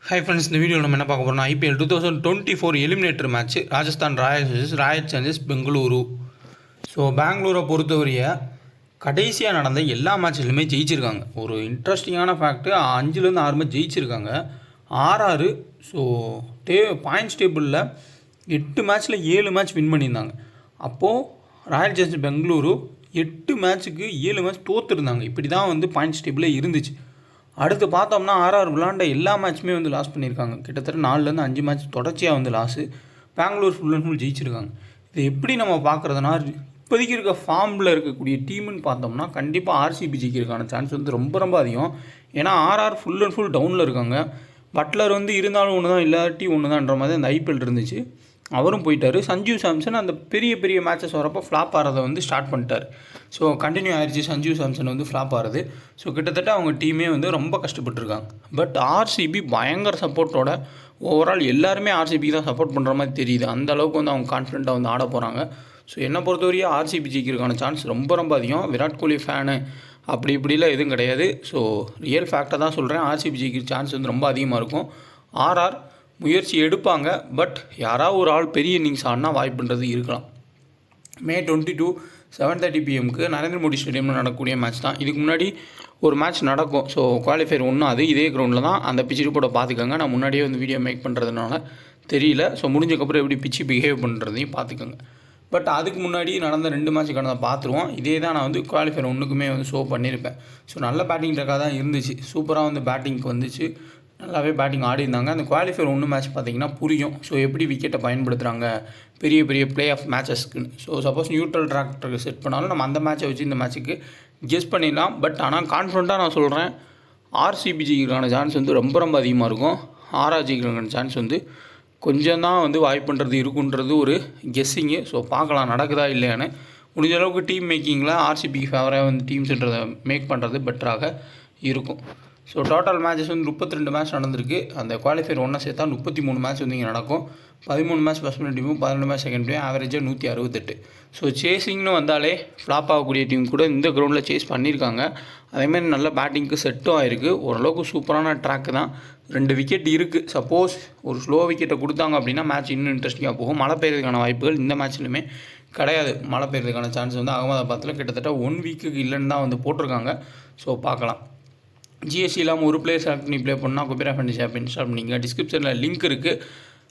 Hi friends, இந்த video நம்ம என்ன பார்க்க போகிறோம்னா IPL 2024 eliminator match Rajasthan Royals vs Royal Challengers Bengaluru. So பெங்களூரை பொறுத்தவரைய கடைசியாக நடந்த எல்லா மேட்ச்லையுமே ஜெயிச்சிருக்காங்க. ஒரு இன்ட்ரெஸ்டிங்கான ஃபேக்ட்டு, 5லேருந்து 6 மேட்ச் ஜெயிச்சிருக்காங்க. 6 ஸோ பாயிண்ட்ஸ் டேபிளில் 8 மேட்ச்சில் 7 மேட்ச் வின் பண்ணியிருந்தாங்க. அப்போது ராயல் சேலஞ்சர்ஸ் பெங்களூரு 8 மேட்ச்சுக்கு 7 மேட்ச் தோற்றுருந்தாங்க. இப்படி தான் வந்து பாயிண்ட்ஸ் டேபிளே இருந்துச்சு. அடுத்து பார்த்தோம்னா விளாண்ட எல்லா மேட்ச்சுமே வந்து லாஸ் பண்ணியிருக்காங்க. கிட்டத்தட்ட 4லேருந்து 5 மேட்ச் தொடர்ச்சியாக வந்து loss. Bangalore full and full ஜெயிச்சிருக்காங்க. இது எப்படி நம்ம பார்க்குறதுனா, இப்போதைக்கு இருக்க ஃபார்மில் இருக்கக்கூடிய டீம்னு பார்த்தோம்னா கண்டிப்பாக ஆர்சிபி ஜெயிக்கிறதுக்கான சான்ஸ் வந்து ரொம்ப அதிகம். ஏன்னா ஃபுல் அண்ட் ஃபுல் டவுனில் இருக்காங்க. பட்லர் வந்து இருந்தாலும் ஒன்று தான், இல்லாட்டி ஒன்று தான்ன்ற மாதிரி அந்த IPL இருந்துச்சு. அவரும் போயிட்டார். சஞ்சு சாம்சன் அந்த பெரிய மேட்சஸ் வரப்போ ஃப்ளாப் ஆகிறத வந்து ஸ்டார்ட் பண்ணிட்டார். ஸோ கண்டினியூ ஆயிடுச்சு சஞ்சு சாம்சன் வந்து ஃப்ளாப் ஆகிறது. ஸோ கிட்டத்தட்ட அவங்க டீமே வந்து ரொம்ப கஷ்டப்பட்டுருக்காங்க. பட் ஆர்சிபி பயங்கர சப்போர்ட்டோட ஓவரால் எல்லாருமே ஆர்சிபிக்கு தான் சப்போர்ட் பண்ணுற மாதிரி தெரியுது. அந்த அளவுக்கு வந்து அவங்க கான்ஃபிடென்ட்டாக வந்து ஆட போகிறாங்க. ஸோ என்னை பொறுத்தவரையும் ஆர்சிபி ஜெயிக்கிறதுக்கான சான்ஸ் ரொம்ப அதிகம். விராட் கோலி ஃபேனு அப்படி இப்படிலாம் எதுவும் கிடையாது. ஸோ ரியல் ஃபேக்டை தான் சொல்கிறேன். ஆர்சிபி ஜெயிக்கிற சான்ஸ் வந்து ரொம்ப அதிகமாக இருக்கும். முயற்சி எடுப்பாங்க. பட் யாராவது ஒரு ஆள் பெரிய இன்னிங்ஸ் ஆடினா வாய்ப்புன்றது இருக்கலாம். May 22 7:30 PM நரேந்திர மோடி ஸ்டேடியமில் நடக்கக்கூடிய மேட்ச் தான். இதுக்கு முன்னாடி ஒரு மேட்ச் நடக்கும். ஸோ குவாலிஃபயர் 1 அது இதே கிரவுண்டில் தான். அந்த பிச்சு ரிப்போர்ட்டை பார்த்துக்கோங்க. நான் முன்னாடியே வந்து வீடியோ மேக் பண்ணுறதுனால தெரியல. ஸோ முடிஞ்சக்கப்புறம் எப்படி பிச்சு பிஹேவ் பண்ணுறதையும் பார்த்துக்கோங்க. பட் அதுக்கு முன்னாடி நடந்த 2 மேட்சுக்கான பார்த்துருவோம். இதே தான் நான் வந்து குவாலிஃபயர் 1க்குமே வந்து ஷோ பண்ணியிருப்பேன். ஸோ நல்ல பேட்டிங் ட்ரக்காக தான் இருந்துச்சு. சூப்பராக வந்து பேட்டிங்க்கு வந்துச்சு. நல்லாவே பேட்டிங் ஆடிருந்தாங்க. அந்த குவாலிஃபயர் 1 மேட்ச் பார்த்திங்கன்னா புரியும். ஸோ எப்படி விக்கெட்டை பயன்படுத்துகிறாங்க பெரிய ப்ளே ஆஃப் மேட்சஸ்க்குன்னு. ஸோ சப்போஸ் நியூட்ரல் ட்ராக்டருக்கு செட் பண்ணாலும் நம்ம அந்த மேட்சை வச்சு இந்த மேட்ச்சுக்கு கெஸ் பண்ணிடலாம். பட் ஆனால் கான்ஃபிடண்ட்டாக நான் சொல்கிறேன், ஆர்சிபி ஜெயிக்கிறதுக்கான சான்ஸ் வந்து ரொம்ப அதிகமாக இருக்கும். ஜெயிக்கிறதுக்கான சான்ஸ் வந்து கொஞ்சம் தான் வந்து வாய்ப்புன்றது இருக்குன்றது ஒரு கெஸ்ஸிங்கு. ஸோ பார்க்கலாம் நடக்குதா இல்லையான்னு. முடிஞ்ச அளவுக்கு டீம் மேக்கிங்கில் ஆர்சிபிக்கு ஃபேவராக வந்து டீம்ஸ்ன்றதை மேக் பண்ணுறது பெட்டராக இருக்கும். ஸோ டோட்டல் மேட்சஸ் வந்து 32 மேட்ச் நடந்திருக்கு. அந்த குவாலிஃபயர் 1 சேர்த்தா 33 மேட்ச் வந்து இங்கே நடக்கும். 13 மேட்ச் ஃபஸ்ட் டீமும் 12 மேட்ச் செகண்ட் டீமும் ஆவரேஜாக 168. ஸோ சேசிங்னு வந்தாலே ஃப்ளாப் ஆகக்கூடிய டீம் கூட இந்த கிரவுண்டில் சேஸ் பண்ணியிருக்காங்க. அதேமாதிரி நல்ல பேட்டிங்க்கு செட்டும் ஆகிருக்கு. ஓரளவுக்கு சூப்பரான ட்ராக்கு தான். 2 விக்கெட் இருக்குது. சப்போஸ் ஒரு ஸ்லோ விக்கெட்டை கொடுத்தாங்க அப்படின்னா மேட்ச் இன்னும் இன்ட்ரெஸ்டிங்காக போகும். மழை பெய்யறதுக்கான வாய்ப்புகள் இந்த மேட்ச்லையுமே கிடையாது. மழை பெய்யறதுக்கான சான்ஸ் வந்து அகமதாபாத்தில் கிட்டத்தட்ட 1 வீக்குக்கு இல்லைன்னு தான் வந்து போட்டிருக்காங்க. ஸோ பார்க்கலாம். ஜிஎஸ்டி இல்லாமல் ஒரு பிளேயர் செலக்ட் பண்ணி ப்ளே பண்ணால் குபேரா ஃபேண்டசி ஆப் இன்ஸ்டால் பண்ணிக்கங்க. டிஸ்கிரிப்ஷனில் லிங்க் இருக்குது.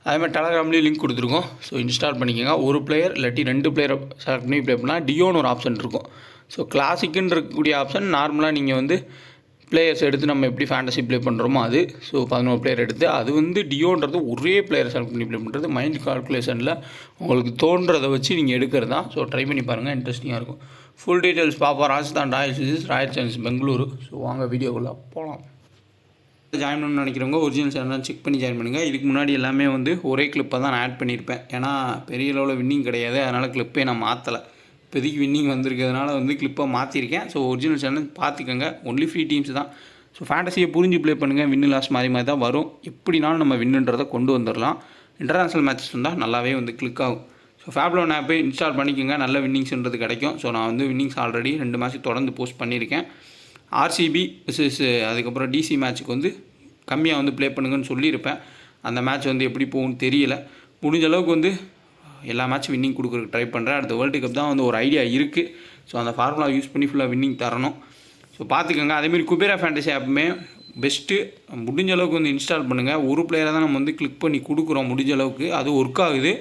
அதேமாதிரி டெலகிராம்லேயும் லிங்க் கொடுத்துருக்கோம். ஸோ இன்ஸ்டால் பண்ணிக்கோங்க. ஒரு பிளேயர் இல்லாட்டி 2 பிளேயர் செலக்ட் பண்ணி ப்ளே பண்ணால் டியோன்னு ஒரு ஆப்ஷன் இருக்கும். ஸோ கிளாசிக்குன்னு இருக்கக்கூடிய ஆப்ஷன் நார்மலாக நீங்கள் வந்து பிளேயர்ஸ் எடுத்து நம்ம எப்படி ஃபேண்டசி ப்ளே பண்ணுறோமோ அது. ஸோ 11 பிளேயர் எடுத்து அது வந்து டியோன்றது ஒரே பிளேயர் செலக்ட் பண்ணி ப்ளே பண்ணுறது. மைண்ட் கால்குலேஷனில் உங்களுக்கு தோன்றதை வச்சு நீங்கள் எடுக்கிறது தான். ஸோ ட்ரை பண்ணி பாருங்கள், இன்ட்ரெஸ்டிங்காக இருக்கும். ஃபுல் டீட்டெயில்ஸ் பார்ப்போம். Rajasthan Royals vs Royal Challengers Bengaluru. So வாங்க வீடியோக்குள்ளே போகலாம். ஜாயின் பண்ணணும்னு நினைக்கிறவங்க ஒரிஜினல் சேனல் செக் பண்ணி ஜாயின் பண்ணுங்கள். இதுக்கு முன்னாடி எல்லாமே வந்து ஒரே கிளிப்பை தான் நான் ஆட் பண்ணியிருப்பேன். ஏன்னா பெரிய லெவலில் வின்னிங் கிடையாது. அதனால் கிளிப்பே நான் மாற்றலை. இப்போதைக்கு வின்னிங் வந்திருக்கிறதுனால வந்து கிளிப்பை மாற்றிருக்கேன். ஸோ ஒரிஜினல் சேனல் பார்த்துக்கோங்க. ஒன்லி ஃப்ரீ டீம்ஸ் தான். ஸோ ஃபேண்டசியை புரிஞ்சு ப்ளே பண்ணுங்கள். வின்னு லாஸ் மாதிரி தான் வரும். எப்படினாலும் நம்ம வின்னுன்றதை கொண்டு வந்துடலாம். இன்டர்நேஷ்னல் மேட்சஸ் வந்தால் நல்லாவே வந்து கிளிக் ஆகும். ஸோ ஃபேப்லோன் ஆப்பை இன்ஸ்டால் பண்ணிக்கோங்க. நல்ல வின்னிங்ஸ்ன்றது கிடைக்கும். ஸோ நான் வந்து வின்னிங்ஸ் ஆல்ரெடி 2 மேட்ச்சுக்கு தொடர்ந்து போஸ்ட் பண்ணியிருக்கேன். ஆர்சிபி அதுக்கப்புறம் டிசி மேட்ச்சுக்கு வந்து கம்மியாக வந்து ப்ளே பண்ணுங்கன்னு சொல்லியிருப்பேன். அந்த மேட்ச் வந்து எப்படி போகும்னு தெரியல. முடிஞ்ச அளவுக்கு வந்து எல்லா மேட்ச்சும் வின்னிங் கொடுக்குறதுக்கு ட்ரை பண்ணுறேன். அடுத்த வேர்ல்டு கப் தான் வந்து ஒரு ஐடியா இருக்குது. ஸோ அந்த ஃபார்முலா யூஸ் பண்ணி ஃபுல்லாக வின்னிங் தரணும். ஸோ பார்த்துக்கோங்க. அதேமாதிரி குபேரா ஃபேண்டசி ஆப்புமே பெஸ்ட்டு. முடிஞ்ச அளவுக்கு வந்து இன்ஸ்டால் பண்ணுங்கள். ஒரு பிளேயரை தான் நம்ம வந்து கிளிக் பண்ணி கொடுக்குறோம். முடிஞ்ச அளவுக்கு அது ஒர்க் ஆகுது.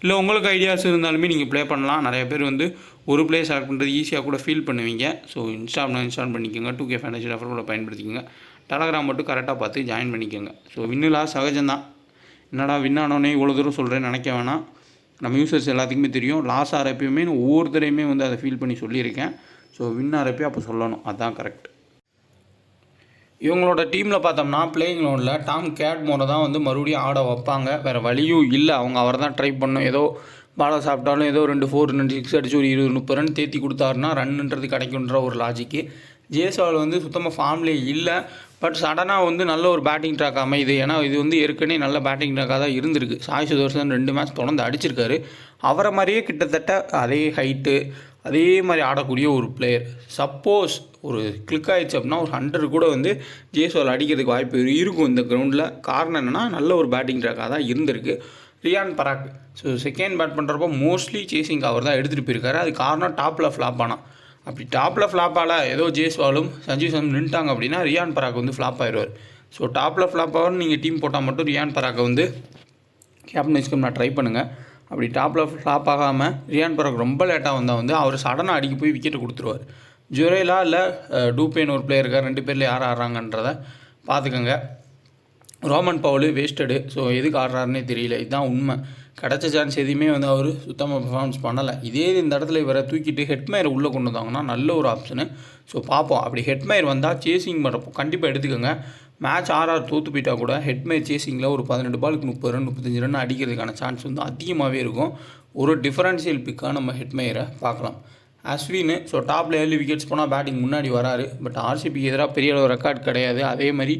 இல்லை உங்களுக்கு ஐடியாஸ் இருந்தாலுமே நீங்கள் ப்ளே பண்ணலாம். நிறைய பேர் வந்து ஒரு பிளேயர் செலக்ட் பண்ணுறது ஈஸியாக கூட ஃபீல் பண்ணுவீங்க. ஸோ இன்ஸ்டால் பண்ணிக்கோங்க. 2K ஃபேண்டசி ரெஃபர் பயன்படுத்திக்கோங்க. டெலகிராம் மட்டும் கரெக்டாக பார்த்து ஜாயின் பண்ணிக்கோங்க. ஸோ வின்னுலாம் சகஜம்தான். என்னடா வின் ஆனோடனே இவ்வளோ தூரம் சொல்கிறேன்னு நினைக்க வேணாம். நம்ம யூசர்ஸ் எல்லாத்துக்குமே தெரியும். லாஸ் ஆகிறப்பயுமே ஒவ்வொருத்தரையுமே வந்து அதை ஃபீல் பண்ணி சொல்லியிருக்கேன். ஸோ வின் ஆகிறப்பே அப்போ சொல்லணும். அதுதான் கரெக்ட். இவங்களோட டீமில் பார்த்தோம்னா பிளேயிங் லோனில் டாம் கேட்மோரை தான் வந்து மறுபடியும் ஆட வைப்பாங்க. வேறு வழியும் இல்லை. அவர் தான் ட்ரை பண்ணணும். ஏதோ பாலை சாப்பிட்டாலும் ஏதோ 2 4 2 6 அடிச்சு ஒரு 20-30 ரன் தேத்தி கொடுத்தாருன்னா ரன்னுன்றது கிடைக்குன்ற ஒரு லாஜிக்கு. ஜேஸ்வால் வந்து சுத்தமாக ஃபார்ம்லேயே இல்லை. பட் சடனாக வந்து நல்ல ஒரு பேட்டிங் ட்ராக் அமையுது. ஏன்னா இது வந்து ஏற்கனவே நல்ல பேட்டிங் ட்ராக்காக தான் இருந்திருக்கு. சாய் சுதர்சன் 2 மேட்ச் தொடர்ந்து அடிச்சிருக்காரு. அவரை மாதிரியே கிட்டத்தட்ட அதே ஹைட்டு அதே மாதிரி ஆடக்கூடிய ஒரு பிளேயர். சப்போஸ் ஒரு கிளிக் ஆகிடுச்சு அப்படின்னா ஒரு 100 கூட வந்து ஜேஸ்வால் அடிக்கிறதுக்கு வாய்ப்பு இருக்கும் இந்த கிரவுண்டில். காரணம் என்னென்னா நல்ல ஒரு பேட்டிங் ட்ராக்காக தான் இருந்திருக்கு. ரியான் பராக் ஸோ செகண்ட் பேட் பண்ணுறப்போ மோஸ்ட்லி சேசிங் அவர் தான் எடுத்துகிட்டு போயிருக்காரு. அது காரணம் டாப்பில் ஃப்ளாப் ஆனால், அப்படி டாப்பில் ஃப்ளாப் ஆகல ஏதோ ஜேஸ்வாலும் சஞ்சீவ் சாம்சன் நின்ட்டாங்க அப்படின்னா ரியான் பராக் வந்து ஃப்ளாப் ஆயிடுவார். ஸோ டாப்பில் ஃப்ளாப் ஆகும் நீங்கள் டீம் போட்டால் மட்டும் ரியான் பராக்கை வந்து கேப்டன் வைஸ்கம் நான் ட்ரை பண்ணுங்கள். அப்படி டாப்பில் ஃப்ளாப் ஆகாமல் ரியான் பராக் ரொம்ப லேட்டாக வந்தால் வந்து அவர் சடனாக அடிக்க போய் விக்கெட்டை கொடுத்துருவார். ஜுரேலா இல்லை டூபேன் ஒரு பிளேயர் இருக்கார், 2 பேரில் யார் ஆடுறாங்கன்றதை பார்த்துக்கோங்க. Roman bowl wasted. ஸோ எதுக்கு ஆடுறாருன்னே தெரியல, இதுதான் உண்மை. கிடச்ச சான்ஸ் எதையுமே வந்து அவர் சுத்தமாக பெர்ஃபார்மன்ஸ் பண்ணலை. இதே இந்த இடத்துல இவரை தூக்கிட்டு ஹெட்மயரை உள்ளே கொண்டு வந்தாங்கன்னா நல்ல ஒரு ஆப்ஷனு. ஸோ பார்ப்போம், அப்படி ஹெட்மயர் வந்தால் சேசிங் பண்ணுறப்போ கண்டிப்பாக எடுத்துக்கோங்க. மேட்ச் ஆர்ஆர் தோற்று போயிட்டால் கூட ஹெட்மயர் சேசிங்கில் ஒரு 18 பாலுக்கு 30 ரன் 35 ரன் அடிக்கிறதுக்கான சான்ஸ் வந்து அதிகமாகவே இருக்கும். ஒரு டிஃபரன்ஷியல் பிக்காக நம்ம ஹெட்மயரை பார்க்கலாம். அஸ்வின் ஸோ டாப்பில் 7 விக்கெட்ஸ் போனால் பேட்டிங் முன்னாடி வராரு. பட் ஆர்சிபிக்கு எதிராக பெரிய அளவு ரெக்கார்ட் கிடையாது. அதே மாதிரி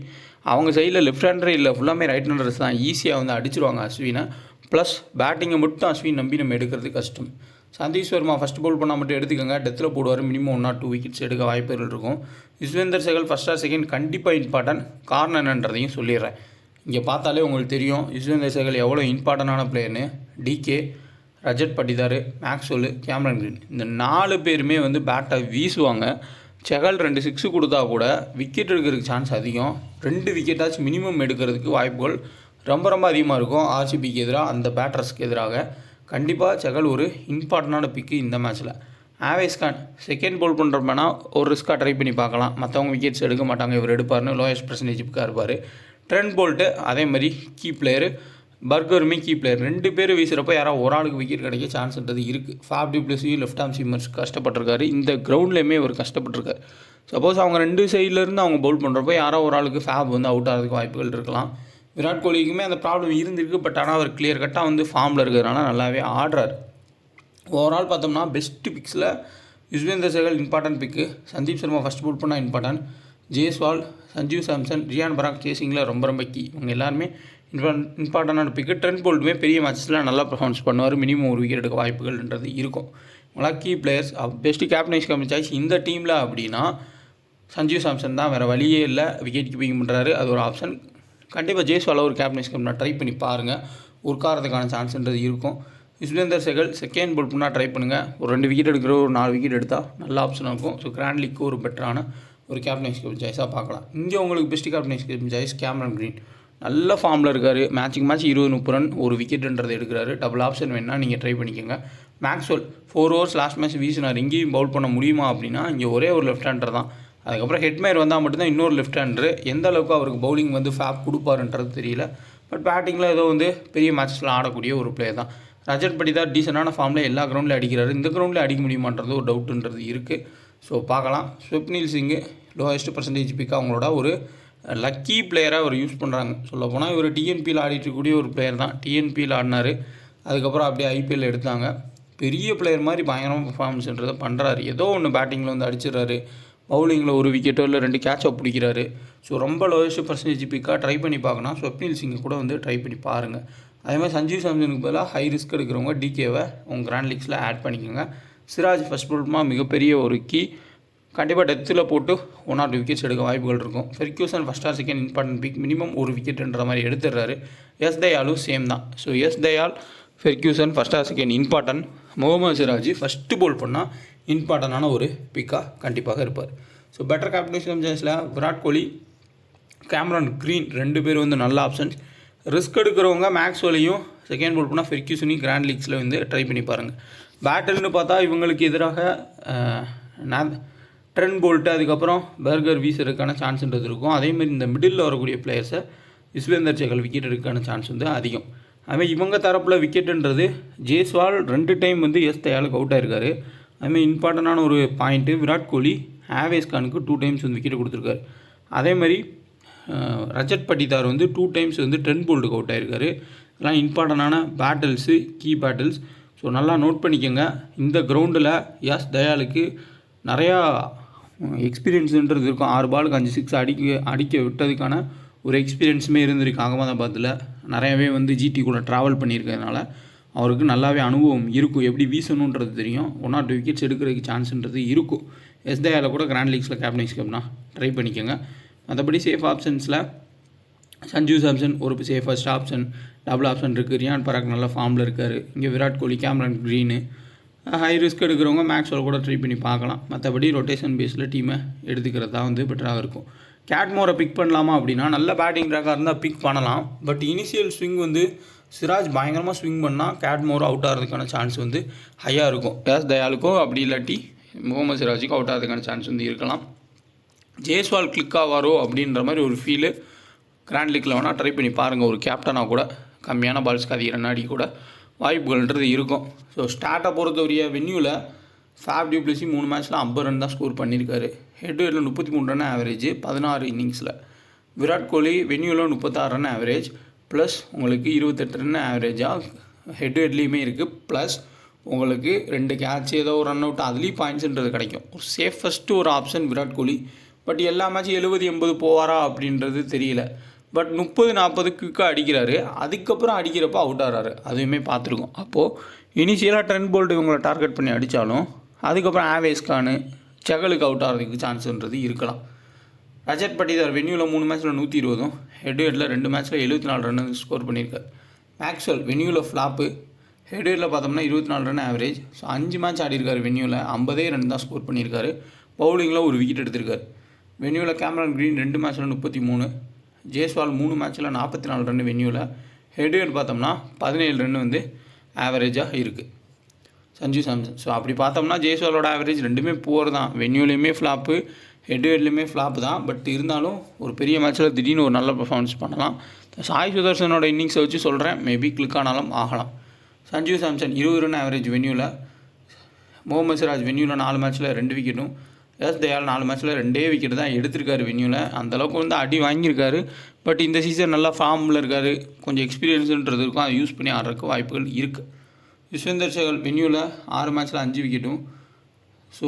அவங்க சைடில் லெஃப்ட் ஹேண்டரே இல்லை, ஃபுல்லாமே ரைட் ஹேண்டர்ஸ் தான். ஈஸியாக வந்து அடிச்சிருவாங்க அஸ்வினை. ப்ளஸ் பேட்டிங்கை மட்டும் அஸ்வின் நம்பி நம்ம எடுக்கிறது கஷ்டம். சந்தீப் சர்மா ஃபஸ்ட் பவுல் பண்ணால் மட்டும் எடுத்துக்கோங்க, டெத்தில் போடுவார். மினிமம் 1 or 2 விக்கெட்ஸ் எடுக்க வாய்ப்புகள் இருக்கும். Yuzvendra Chahal first or second கண்டிப்பாக இம்பார்ட்டன்ட். காரணம் என்னன்றதையும் சொல்லிடுறேன். இங்கே பார்த்தாலே உங்களுக்கு தெரியும் யுஸ்வேந்தர் சேகல் எவ்வளோ இம்பார்ட்டண்டான பிளேயர்னு. DK, Rajat Patidar, Maxwell, Cameron Green இந்த 4 பேருமே வந்து பேட்டை வீசுவாங்க. செகல் 2 6 கொடுத்தா கூட விக்கெட் எடுக்கிறதுக்கு சான்ஸ் அதிகம். 2 விக்கெட்டாச்சும் மினிமம் எடுக்கிறதுக்கு வாய்ப்புகள் ரொம்ப ரொம்ப அதிகமாக இருக்கும் ஆர்சிபிக்கு எதிராக. அந்த பேட்டர்ஸ்க்கு எதிராக கண்டிப்பாக செகல் ஒரு இம்பார்ட்டண்டான பிக்கு இந்த மேட்ச்சில். ஆவேஸ் கான் செகண்ட் பவுல் பண்ணுறப்பனா ஒரு ரிஸ்க்காக ட்ரை பண்ணி பார்க்கலாம். மற்றவங்க விக்கெட்ஸ் எடுக்க மாட்டாங்க, இவர் எடுப்பார்னு லோயஸ்ட் பர்சன்டேஜ் பிக்காக இருப்பார். ட்ரெண்ட் போல்ட்டு அதே மாதிரி கீ பிளேயரு, பர்கருமே கீ பிளேயர். 2 பேர் வீசுகிறப்போ யாராவது ஒரு ஆளுக்கு விக்கெட் கிடைக்க சான்ஸ்ன்றது இருக்குது. Faf du Plessis left arm seamers கஷ்டப்பட்டிருக்காரு. இந்த கிரவுண்ட்லேயுமே அவர் கஷ்டப்பட்டிருக்காரு. சப்போஸ் அவங்க 2 சைட்லேருந்து அவங்க பவுல் பண்ணுறப்போ யாராவது ஒரு ஆளுக்கு ஃபேப் வந்து அவுட் ஆகிறதுக்கு வாய்ப்புகள் இருக்கலாம். விராட் கோலிக்குமே அந்த ப்ராப்ளம் இருந்திருக்கு. பட் ஆனால் அவர் கிளியர் கட்டாக வந்து ஃபார்மில் இருக்கிறதுனால நல்லாவே ஆடுறாரு. ஓவரால் பார்த்தோம்னா பெஸ்ட்டு பிக்ஸில் Yuzvendra Chahal important pick, Sandeep Sharma first bowl பண்ணால் இம்பார்ட்டன்ட், ஜேஸ்வால், சஞ்சீவ் சாம்சன், ரியான் பராக் சேசிங்கில் ரொம்ப ரொம்ப கீ. இவங்க எல்லாருமே இம்பார்ட்டண்டான பிக்கு. ட்ரெண்ட் போல்ட்டுமே பெரிய மேட்சஸில் நல்லா பர்ஃபார்மன்ஸ் பண்ணுவார். மினிமம் ஒரு விக்கெட் எடுக்க வாய்ப்புகள்ன்றது இருக்கும். இவங்களாம் key players. Best captain vice captain choice இந்த டீமில் அப்படின்னா சஞ்சீவ் சாம்சன் தான், வேறு வழியே இல்லை. விக்கெட் கீப்பிங் பண்ணுறாரு, அது ஒரு ஆப்ஷன். கண்டிப்பாக ஜேஸ்வால் ஒரு கேப்டன் வைஸ் கேப்டன் ட்ரை பண்ணி பாருங்கள், உட்காரதுக்கான சான்ஸ்ன்றது இருக்கும். யுஸ்வேந்தர் சேகல் செகண்ட் பவுல் பண்ணால் ட்ரை பண்ணுங்கள். ஒரு 2 விக்கெட் எடுக்கிற ஒரு 4 விக்கெட் எடுத்தால் நல்ல ஆப்ஷனாக இருக்கும். ஸோ கிராண்ட் லீக்கு ஒரு பெட்டரான ஒரு கேப்டன் வைஸ் கேப்டன் சாய்ஸாக பார்க்கலாம். இங்கே உங்களுக்கு best captain vice captain choice Cameron green. நல்ல ஃபார்மில் இருக்கார். மேட்சுக்கு மேட்ச் 20-30 ரன் ஒரு விக்கெட்டுன்றது எடுக்கிறாரு. டபுள் ஆப்ஷன் வேணால் நீங்கள் ட்ரை பண்ணிக்கோங்க. மேக்ஸ்வெல் 4 overs லாஸ்ட் மேட்ச் வீசினார். இங்கேயும் பவுல் பண்ண முடியுமா அப்படின்னா இங்கே ஒரே ஒரு லெஃப்ட் ஹேண்டர் தான். அதுக்கப்புறம் ஹெட்மயர் வந்தால் மட்டும்தான் இன்னொரு லெஃப்ட் ஹேண்டரு. எந்த அளவுக்கு அவருக்கு பவுலிங் வந்து ஃபேப் கொடுப்பாருன்றது தெரியல. பட் பேட்டிங்கில் ஏதோ வந்து பெரிய மேட்சஸில் ஆடக்கூடிய ஒரு பிளேயர் தான். ரஜத் பட்டிதார் டீசெண்டான ஃபார்மில் எல்லா கிரவுண்ட்லேயும் அடிக்கிறாரு. இந்த கிரவுண்டில் அடிக்க முடியுமான்றது ஒரு டவுட்டுன்றது இருக்குது. ஸோ பார்க்கலாம். ஸ்வப்னில் சிங்கு லோயஸ்ட் பர்சன்டேஜ் பிக்காக அவங்களோட ஒரு லக்கி பிளேயராக அவர் யூஸ் பண்ணுறாங்க. சொல்ல போனால் இவர் டிஎன்பியில் ஆடிட்டுக்கூடிய ஒரு பிளேயர் தான். டிஎன்பியில் ஆடினார், அதுக்கப்புறம் அப்படியே ஐபிஎல் எடுத்தாங்க. பெரிய பிளேயர் மாதிரி பயங்கரமாக பர்ஃபார்மன்ஸ்ன்றதை பண்ணுறாரு. ஏதோ ஒன்று பேட்டிங்கில் வந்து அடிச்சிடறாரு, பவுலிங்கில் ஒரு விக்கெட்டோ இல்லை 2 கேட்சப் பிடிக்கிறாரு. ஸோ ரொம்ப லோயஸ்ட் பர்சன்டேஜ் பிக்காக ட்ரை பண்ணி பார்க்கணும். ஸ்வப்னில் சிங்கை கூட வந்து ட்ரை பண்ணி பாருங்கள். அதே மாதிரி சஞ்சீவ் சாம்சனுக்கு பதிலாக ஹை ரிஸ்க் எடுக்கிறவங்க டிகேவை உங்கள் கிராண்ட் லீக்ஸில் ஆட் பண்ணிக்கோங்க. சிராஜ் ஃபஸ்ட் பவுல்மாக மிகப்பெரிய ஒரு கீ. கண்டிப்பாக டெத்தில் போட்டு 1 or 2 விக்கெட்ஸ் எடுக்க வாய்ப்புகள் இருக்கும். Ferguson first or second important pick, minimum ஒரு விக்கெட்டுன்ற மாதிரி எடுத்துடுறாரு. எஸ் தயாலும் சேம் தான். So Yash Dayal, Ferguson first or second important. Mohammed Siraj first bowl பண்ணால் இம்பார்ட்டண்டான ஒரு பிக்காக கண்டிப்பாக இருப்பார். ஸோ பெட்டர் கேப்டன் சாய்ஸில் விராட் கோலி, கேமரன் கிரீன் 2 பேர் வந்து நல்ல ஆப்ஷன்ஸ். ரிஸ்க் எடுக்கிறவங்க மேக்ஸ்வெல்லையும் செகண்ட் பவுல் பண்ணால் ஃபெர்க்யூசனையும் கிராண்ட் லீக்ஸில் வந்து ட்ரை பண்ணி பாருங்கள். பேட்டர்னு பார்த்தா இவங்களுக்கு எதிராக ட்ரெண்ட் போல்ட்டு அதுக்கப்புறம் பர்கர் வீசுறதுக்கான சான்ஸ்ன்றது இருக்கும். அதேமாதிரி இந்த மிடில் வரக்கூடிய பிளேயர்ஸை யுஸ்வேந்தர் சேகல் விக்கெட் எடுக்கான சான்ஸ் வந்து அதிகம். அதுமாதிரி இவங்க தரப்பில் விக்கெட்டுன்றது ஜேஸ்வால் 2 டைம் வந்து எஸ் தயாலுக்கு அவுட் ஆயிருக்காரு. அதுமாதிரி இம்பார்ட்டண்டான ஒரு point Virat Kohli Aves கானுக்கு 2 times வந்து விக்கெட் கொடுத்துருக்காரு. அதேமாதிரி ரஜத் பட்டிதார் வந்து 2 டைம்ஸ் வந்து ட்ரெண்ட் போல்ட்டுக்கு அவுட் ஆயிருக்காரு. இதெல்லாம் இம்பார்ட்டண்டான பேட்டில்ஸு, கீ பேட்டில்ஸ். ஸோ நல்லா நோட் பண்ணிக்கோங்க. இந்த கிரவுண்டில் எஸ் தயாலுக்கு நிறையா எக்ஸ்பீரியன்ஸுன்றது இருக்கும். 6 பாலுக்கு 5 6 அடிக்க விட்டதுக்கான ஒரு எக்ஸ்பீரியன்ஸுமே இருந்திருக்கு. அகமதாபாத்தில் நிறையவே வந்து ஜிடி கூட ட்ராவல் பண்ணியிருக்கிறதுனால அவருக்கு நல்லாவே அனுபவம் இருக்கும். எப்படி வீசணுன்றது தெரியும். 1 or 2 விக்கெட்ஸ் எடுக்கிறதுக்கு சான்ஸ்ன்றது இருக்கும். எஸ்தயாவில் கூட கிராண்ட் லீக்ஸில் கேப்டன் வைஸ் கேப்டனா ட்ரை பண்ணிக்கோங்க. மற்றபடி சேஃப் ஆப்ஷன்ஸில் சஞ்சு சாம்சன் ஒரு சேஃபஸ்ட் ஆப்ஷன், டபுள் ஆப்ஷன் இருக்குது. ரியான் பராக் நல்ல ஃபார்மில் இருக்கார். இங்கே Virat Kohli, Cameron green, high risk எடுக்கிறவங்க மேக்ஸ்வெல் கூட ட்ரை பண்ணி பார்க்கலாம். மற்றபடி ரொட்டேஷன் பேஸில் டீமை எடுத்துக்கிறது தான் வந்து பெட்டராக இருக்கும். கேட்மோரை பிக் பண்ணலாமா அப்படின்னா நல்ல பேட்டிங் ட்ராக்காக இருந்தால் பிக் பண்ணலாம். பட் இனிஷியல் ஸ்விங் வந்து சிராஜ் பயங்கரமாக ஸ்விங் பண்ணால் கேட்மோர் அவுட் ஆகிறதுக்கான சான்ஸ் வந்து ஹையாக இருக்கும். எஸ் தயாலுக்கோ அப்படி இல்லாட்டி முகமது சிராஜுக்கும் அவுட் ஆகிறதுக்கான சான்ஸ் வந்து இருக்கலாம். ஜெய்ஸ்வால் கிளிக் ஆவாரோ அப்படின்ற மாதிரி ஒரு ஃபீலு கிராண்ட் லீக்கில் வேணால் ட்ரை பண்ணி பாருங்கள். ஒரு கேப்டனாக கூட கம்மியான பால்ஸ்க்கு அதிக ரன் அடி கூட வாய்ப்புகள்ன்றது இருக்கும். ஸோ ஸ்டார்ட்டை பொறுத்தவரைய வென்யூவில் ஃபேப் டியூப்ளசி 3 மேட்ச்சில் 50 ரன் தான் ஸ்கோர் பண்ணியிருக்காரு. ஹெட் டு ஹெட்டில் 33 ரன் ஆவரேஜ் 16 இன்னிங்ஸில். Virat Kohli வென்யூவில் 36 run average plus உங்களுக்கு 28 ரன் ஆவரேஜாக ஹெட் டு ஹெட்லேயுமே இருக்குது. ப்ளஸ் உங்களுக்கு 2 கேட்ச் ஏதோ ஒரு ரன் அவுட் அதுலேயும் பாயிண்ட்ஸுன்றது கிடைக்கும். ஒரு சேஃபஸ்ட்டு ஒரு ஆப்ஷன் விராட் கோலி. பட் எல்லா மேட்சும் 70-80 போவாரா அப்படின்றது தெரியல. பட் 30-40 குயிக்காக அடிக்கிறாரு. அதுக்கப்புறம் அடிக்கிறப்போ அவுட் ஆகிறாரு. அதுவுமே பார்த்துருக்கோம். அப்போது இனிஷியலாக ட்ரெண்ட் போல்ட் இவங்களை டார்கெட் பண்ணி அடித்தாலும் அதுக்கப்புறம் ஆவேஸ்கானு செகலுக்கு அவுட் ஆகிறதுக்கு சான்ஸ்ன்றது இருக்கலாம். ரஜத் பட்டிதார் வென்யூவில் 3 மேட்ச்சில் 120, ஹெட் டு ஹெட்டில் 2 மேட்ச்சில் 74 ரன் ஸ்கோர் பண்ணியிருக்காரு. மேக்ஸ்வெல் வென்யூவில் ஃப்ளாப்பு, ஹெட் டு ஹெட்டில் பார்த்தோம்னா 24 ரன் ஆவரேஜ். ஸோ 5 மேட்ச் ஆடிருக்காரு. வென்யூவில் 50 ரன் தான் ஸ்கோர் பண்ணியிருக்காரு. பவுலிங்கில் ஒரு விக்கெட் எடுத்திருக்காரு. வென்யூவில் கேமரன் க்ரீன் 2 மேட்ச்சில் 33, ஜெய்ஸ்வால் 3 மேட்ச்சில் 44 ரன் வென்யூவில். ஹெட் டு ஹெட் பார்த்தோம்னா 17 ரன் வந்து ஆவரேஜாக இருக்குது சஞ்சு சாம்சன். ஸோ அப்படி பார்த்தோம்னா ஜெய்ஸ்வாலோட ஆவரேஜ் ரெண்டுமே புவர் தான். வென்யூலேயுமே ஃப்ளாப்பு, ஹெட் டு ஹெட்லேயுமே ஃப்ளாப்பு தான். பட் இருந்தாலும் ஒரு பெரிய மேட்ச்சில் திடீர்னு ஒரு நல்ல பர்ஃபார்மன்ஸ் பண்ணலாம். சாய் சுதர்சனோட இன்னிங்ஸை வச்சு சொல்கிறேன், மேபி கிளிக் ஆனாலும் ஆகலாம். சஞ்சு சாம்சன் 20 ரன் ஆவரேஜ் வென்யூவில். முகமது சிராஜ் வென்யூவில் 4 மேட்ச்சில் 2 விக்கெட்டும். எஸ் தயால் 4 மேட்ச்சில் 2 விக்கெட் தான் எடுத்திருக்காரு வென்யூவில். அந்தளவுக்கு வந்து அடி வாங்கியிருக்காரு. பட் இந்த சீசன் நல்லா ஃபார்மில் இருக்கார். கொஞ்சம் எக்ஸ்பீரியன்ஸுன்றது இருக்கும். அதை யூஸ் பண்ணி ஆடுறதுக்கு வாய்ப்புகள் இருக்குது. யுஸ்வேந்தர் சேகல் வென்யூவில் 6 மேட்ச்சில் 5 விக்கெட்டும். ஸோ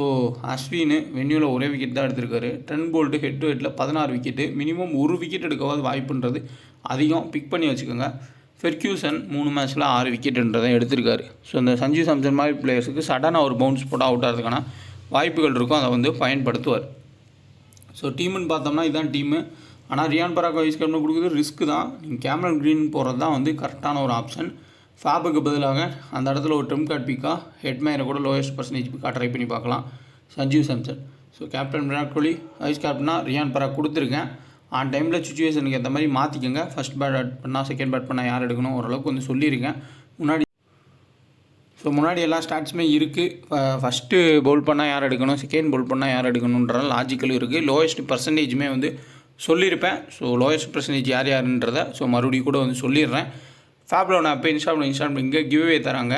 அஸ்வின் வென்யூவில் ஒரே விக்கெட் தான் எடுத்திருக்காரு. ட்ரெண்ட் போல்ட்டு ஹெட் டு ஹெட்டில் 16 விக்கெட்டு. மினிமம் ஒரு விக்கெட் எடுக்கவாது வாய்ப்புன்றது அதிகம். பிக் பண்ணி வச்சுக்கோங்க. ஃபெர்க்யூசன் 3 மேட்ச்சில் 6 விக்கெட்டுன்றதை எடுத்திருக்காரு. ஸோ இந்த சஞ்சு சாம்சன் மாதிரி பிளேயர்ஸுக்கு சடனாக ஒரு பவுன்ஸ் போட்டால் அவுட் ஆகிறதுக்கான வாய்ப்புகள் இருக்கும். அதை வந்து பயன்படுத்துவார். ஸோ டீமுன்னு பார்த்தோம்னா இதுதான் டீமு. ஆனால் ரியான் பராக் வைஸ் கேப்டன் கொடுக்குறது ரிஸ்க்கு தான். நீங்கள் கேமரன் க்ரீன் போகிறது தான் வந்து கரெக்டான ஒரு ஆப்ஷன். ஃபேபுக்கு பதிலாக அந்த இடத்துல ஒரு ட்ரிம் கார்ட் பிக்காக ஹெட்மேரை கூட லோயஸ்ட் பர்சன்டேஜ் பிக்காக ட்ரை பண்ணி பார்க்கலாம் Sanjeev Samson. So captain Virat Kohli, vice கேப்டனாக ரியான் பராக் கொடுத்துருக்கேன். ஆன் டைமில் சுச்சுவேஷனுக்கு ஏற்ற மாதிரி மாற்றிக்கோங்க. ஃபஸ்ட் பேட் பண்ணால் செகண்ட் பேட் பண்ணால் யார் எடுக்கணும் ஓரளவுக்கு வந்து சொல்லியிருக்கேன் முன்னாடி எல்லா ஸ்டாட்ஸுமே இருக்குது. ஃபஸ்ட்டு பவுல் பண்ணால் யார் எடுக்கணும், செகண்ட் பவுல் பண்ணால் யார் எடுக்கணுன்ற லாஜிக்கலும் இருக்குது. லோயஸ்ட் பர்சன்டேஜுமே வந்து சொல்லியிருப்பேன். ஸோ லோயஸ்ட் பர்சன்டேஜ் யார் யாருன்றதை மறுபடியும் கூட வந்து சொல்லிடுறேன். ஃபேப்லோன் ஆப்பை இன்ஸ்டால் இங்கே கிவ்வே தராங்க.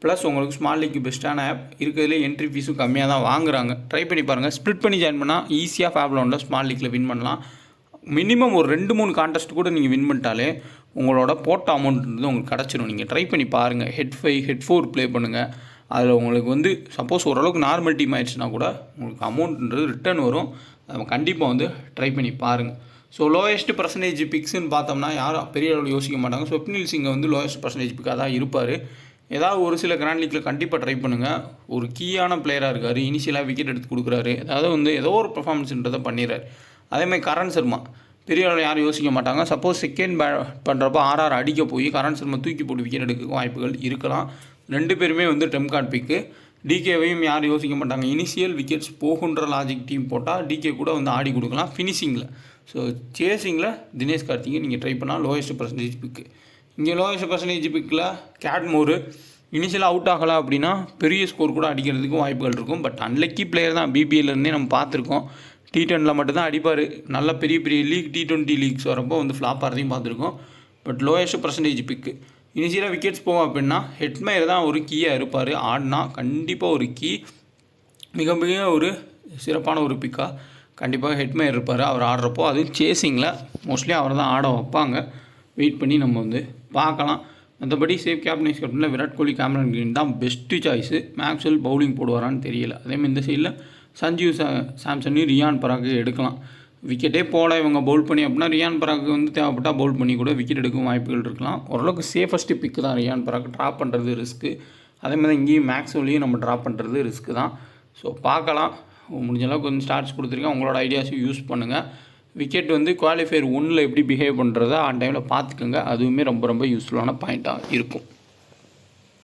ப்ளஸ் உங்களுக்கு ஸ்மால் லீக்கு பெஸ்ட்டான ஆப் இருக்கிறதுலே என்ட்ரி ஃபீஸும் கம்மியாக தான் வாங்குறாங்க. ட்ரை பண்ணி பாருங்கள். ஸ்ப்ளிட் பண்ணி ஜாயின் பண்ணால் ஈஸியாக ஃபேப்லோனில் ஸ்மால் லீக்கில் வின் பண்ணலாம். மினிமம் ஒரு 2-3 கான்டெஸ்ட் கூட நீங்கள் வின் பண்ணிட்டாலே உங்களோட போட்ட அமௌண்ட்ன்றது உங்களுக்கு கிடச்சிரும். நீங்கள் ட்ரை பண்ணி பாருங்கள். ஹெட் 5 ஹெட் 4 ப்ளே பண்ணுங்கள். அதில் உங்களுக்கு வந்து சப்போஸ் ஓரளவுக்கு நார்மல் டீம் ஆயிடுச்சுன்னா கூட உங்களுக்கு அமௌண்ட்ன்றது ரிட்டர்ன் வரும். அதை கண்டிப்பாக வந்து ட்ரை பண்ணி பாருங்கள். ஸோ லோயஸ்ட் பர்சன்டேஜ் பிக்ஸ்ன்னு பார்த்தோம்னா யாரும் பெரிய அளவில் யோசிக்க மாட்டாங்க. ஸ்வப்னில் சிங்கை வந்து லோயஸ்ட் பர்சன்டேஜ் பிக்காக தான் இருப்பார். ஏதாவது ஒரு சில கிராண்ட் லீக்கில் கண்டிப்பாக ட்ரை பண்ணுங்கள். ஒரு கீயான பிளேயராக இருக்கார். இனிஷியலாக விக்கெட் எடுத்து கொடுக்குறாரு. அதாவது வந்து ஏதோ ஒரு பர்ஃபார்மன்ஸ்ன்றதை பண்ணிடுறாரு. அதேமாதிரி கரண் சர்மா பெரிய அளவில் யாரும் யோசிக்க மாட்டாங்க. சப்போஸ் செகண்ட் பேட் பண்ணுறப்போ ஆர்ஆர் அடிக்க போய் கரண் சர்மா தூக்கி போட்டு விக்கெட் எடுக்க வாய்ப்புகள் இருக்கலாம். 2 பேருமே வந்து டெம் கார்ட் பிக்கு. டிகேவையும் யாரும் யோசிக்க மாட்டாங்க. இனிஷியல் விக்கெட்ஸ் போகுன்ற லாஜிக் டீம் போட்டால் டிகே கூட வந்து ஆடி கொடுக்கலாம் ஃபினிஷிங்கில். ஸோ சேசிங்கில் தினேஷ் கார்த்திகை நீங்கள் ட்ரை பண்ணால் லோயஸ்ட் பர்சன்டேஜ் பிக்கு. இங்கே லோயஸ்ட் பர்சன்டேஜ் பிக்கில் கேட்மோரு இனிஷியலாக அவுட் ஆகலை அப்படின்னா பெரிய ஸ்கோர் கூட அடிக்கிறதுக்கும் வாய்ப்புகள் இருக்கும். பட் அன்லக்கி பிளேயர் தான். பிபிஎல்லேருந்தே நம்ம பார்த்துருக்கோம். T10 மட்டும்தான் அடிப்பார். நல்ல பெரிய பெரிய லீக் T20 லீக்ஸ் வரப்போ வந்து ஃப்ளாப் ஆகிறதையும் பார்த்துருக்கோம். பட் லோயஸ்ட் பர்சன்டேஜ் பிக்கு. இனிஷியலாக விக்கெட்ஸ் போவோம் அப்படின்னா ஹெட்மேர் தான் ஒரு கீயாக இருப்பார். ஆடினா கண்டிப்பாக ஒரு கீ மிக மிக ஒரு சிறப்பான ஒரு பிக்காக கண்டிப்பாக ஹெட்மேர் இருப்பார். அவர் ஆடுறப்போ அது சேசிங்கில் மோஸ்ட்லி அவர் தான் ஆட வைப்பாங்க. வெயிட் பண்ணி நம்ம வந்து பார்க்கலாம். மற்றபடி safe கேப்டனைஸ் கேப்டனில் Virat Kohli, Cameron green தான் பெஸ்ட்டு சாய்ஸு. மேக்ஸ்வெல் பவுலிங் போடுவாரான்னு தெரியல. அதேமாதிரி இந்த சைடில் சஞ்சீவ் சாம்சனையும் ரியான் பராக்கு எடுக்கலாம். விக்கெட்டே போட இவங்க பவுல் பண்ணி அப்படின்னா ரியான் பராக்கு வந்து தேவைப்பட்டால் பவுல் பண்ணி கூட விக்கெட் எடுக்கும் வாய்ப்புகள் இருக்கலாம். ஓரளவுக்கு சேஃபஸ்ட்டு பிக்கு தான் ரியான் பராக்கு. ட்ராப் பண்ணுறது ரிஸ்க்கு. அதேமாதிரி இங்கேயும் மேக்ஸ்வெல்லையும் நம்ம ட்ராப் பண்ணுறது ரிஸ்க்கு தான். ஸோ பார்க்கலாம். முடிஞ்ச அளவுக்கு வந்து ஸ்டார்ட்ஸ் கொடுத்துருக்கேன். உங்களோட ஐடியாஸையும் யூஸ் பண்ணுங்கள். விக்கெட் வந்து குவாலிஃபயர் 1 எப்படி பிஹேவ் பண்ணுறதா ஆன் டைமில் பார்த்துக்கோங்க. அதுவுமே ரொம்ப ரொம்ப யூஸ்ஃபுல்லான பாயிண்ட்டாக இருக்கும்.